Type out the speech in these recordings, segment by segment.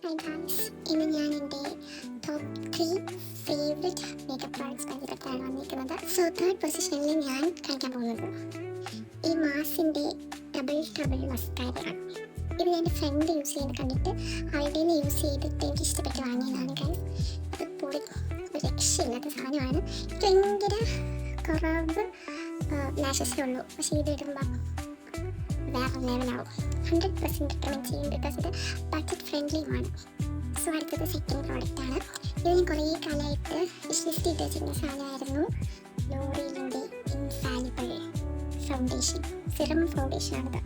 Hi guys, ഇന്ന് ഞാൻ എൻ്റെ ടോപ്പ് 3 ഫേവറേറ്റ് മേക്കപ്പ് പ്രോഡക്ട്സ് പരിചയപ്പെടുത്താൻ വന്നിരിക്കുന്നത്. സോ തേർഡ് പൊസിഷനിൽ ഞാൻ കാണിക്കാൻ പോകുന്നത് ഈ മാസിൻ്റെ ഡബിൾ മസ്കാരയാണ്. ഇത് എൻ്റെ ഫ്രണ്ട് യൂസ് ചെയ്യുന്നത് കണ്ടിട്ട് അവളുടെ നിന്ന് യൂസ് ചെയ്തിട്ട് എനിക്ക് ഇഷ്ടപ്പെട്ട് വാങ്ങിയതാണ് ഗൈസ്. അത് പൊളി, ഒരു രക്ഷയില്ലാത്ത സാധനമാണ്. എനിക്ക് ഭയങ്കര കുറവ് ലാഷസേ ഉള്ളൂ, പക്ഷേ ഇത് ഇടുമ്പോൾ വേറെ ലെവലാവും. 100% റെക്കമെൻഡ് ചെയ്യും, ബിക്കോസ് ഇത് ബഡ്ജറ്റ് ഫ്രണ്ട്ലിയുമാണ്. സോ അടുത്തത് സെക്കൻഡ് പ്രോഡക്റ്റാണ്. ഇത് ഞാൻ കുറേ കാലമായിട്ട് വിഷ് ലിസ്റ്റ് ചെയ്ത് വെച്ചിരുന്ന സാധനമായിരുന്നു. ലോറിയലിൻ്റെ ഇൻഫാലിബിൾ ഫൗണ്ടേഷൻ, സിറം ഫൗണ്ടേഷനാണിത്.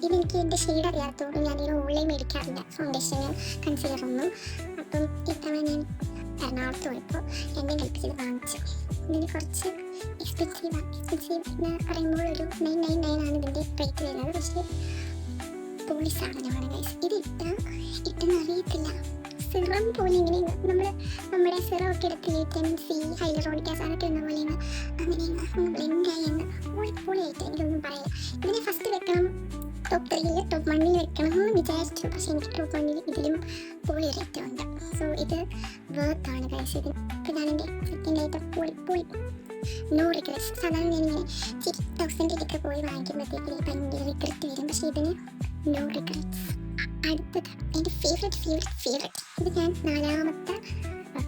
ഇതെനിക്ക് എൻ്റെ ഷെയ്ഡ് അറിയാത്തതുകൊണ്ട് ഞാനിത് ഓൺലൈൻ മേടിക്കാറില്ല, ഫൗണ്ടേഷനും കൺസീലറൊന്നും. അപ്പം ഇത്തവണ ഞാൻ എറണാകുളത്ത് പോയപ്പോൾ എന്നെ കൽപ്പിച്ചത് വാങ്ങിച്ചു. ഇതിന് കുറച്ച് എക്സ്പെൻസീവ് എന്ന് പറയുമ്പോൾ ഒരു 999 ആണ് ഇതിൻ്റെ റേറ്റ് വരുന്നത്. പക്ഷേ പൊളി സാധനമാണ് ഗൈസ്. ഇത് ഇട്ടെന്ന് അറിയത്തില്ല, സിറം പോലെ ഇങ്ങനെ നമ്മുടെ സിറം ഒക്കെ എടുത്ത് വിറ്റാമിൻ സി, ഹൈലറോണിക് ആസിഡ് അതൊക്കെ ഇടുന്ന പോലെ അങ്ങനെ ബ്ലെൻഡായി പൊളിയായിട്ട് എനിക്കൊന്നും പറയില്ല. ഇതിനെ ഫസ്റ്റ് വെക്കണം, ടോപ്പ് 3യിൽ ടോപ്പ് 1ൽ വെക്കണം എന്ന് വിചാരിച്ചു. പക്ഷേ എനിക്ക് ടോപ്പ് 1ൽ ഇതിലും പൊളി റേറ്റ് ഉണ്ട്. സോ ഇത് വേർത്താണ് ഗൈസ്. ഇതാണ് എൻ്റെ സെക്കൻഡ് ആയിട്ട് പൊളി. No regrets. സാധാരണ ഞാനിങ്ങനെ 1000 പോയി വാങ്ങിക്കുമ്പോഴത്തേക്ക് ഭയങ്കര റിഗ്രറ്റ് വരും, പക്ഷേ ഇതിന് നോ റിഗ്രറ്റ്സ്. അടുത്തത് എൻ്റെ ഫേവറേറ്റ് ഇത് ഞാൻ 4ാമത്തെ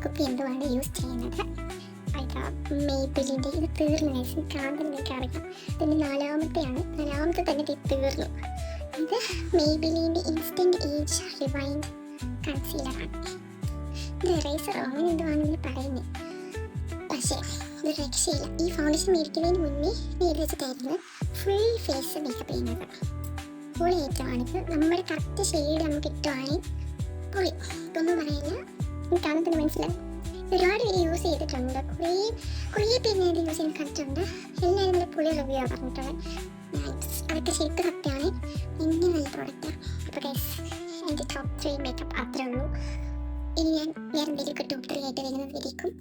കുപ്പി എന്തുവാണ് യൂസ് ചെയ്യുന്നത്. മേബിലിൻ്റെ ഇത് തീർന്നു ഗൈസ്, കാണുന്നതിനൊക്കെ അറിയാം. ഇതിൻ്റെ 4ാമത്തെ തന്നെ ഇത് തീർന്നു. ഇത് മേബിലിൻ്റെ ഇൻസ്റ്റൻറ്റ് ഏജ് റിവൈൻഡ് കൺസീലറാണ്. ഇത് എറേസറോ അങ്ങനെ എന്തുവാണെന്ന് പറയുന്നത്, പക്ഷേ ഇത് രക്ഷയില്ല. ഈ ഫൗണ്ടേഷൻ മേടിക്കുന്നതിന് മുന്നേ ഇത് വെച്ചിട്ടായിരുന്നു ഫുൾ ഫേസ് മേക്കപ്പ് ചെയ്യുന്നത്. പൊളി ഐറ്റമാണിത്. നമ്മുടെ കറക്റ്റ് ഷെയ്ഡ് നമുക്ക് ഇട്ടുവാണെങ്കിൽ പൊളി, ഇതൊന്നും പറയില്ല. കാണുന്നത് മനസ്സിലായി. ഒരുപാട് പേര് യൂസ് ചെയ്തിട്ടുണ്ട്, കുറേ പേര് ഞാൻ ഇത് യൂസ് ചെയ്ത് കണ്ടിട്ടുണ്ട്. എല്ലാവരും നല്ല പൊളി റിവ്യൂ ആണ് പറഞ്ഞിട്ടുള്ളത്. അതൊക്കെ ശരിക്കും സത്യമാണ്, ഭയങ്കര നല്ല പ്രോഡക്റ്റാണ്. അപ്പോൾ ഗൈസ്, എൻ്റെ ടോപ്പ് 3 മേക്കപ്പ് അത്രേ ഉള്ളൂ. ഇനി ഞാൻ വേറെ എന്തെങ്കിലുമൊക്കെ ടോപ്പ് 3 ആയിട്ട് വരുന്നതായിരിക്കും.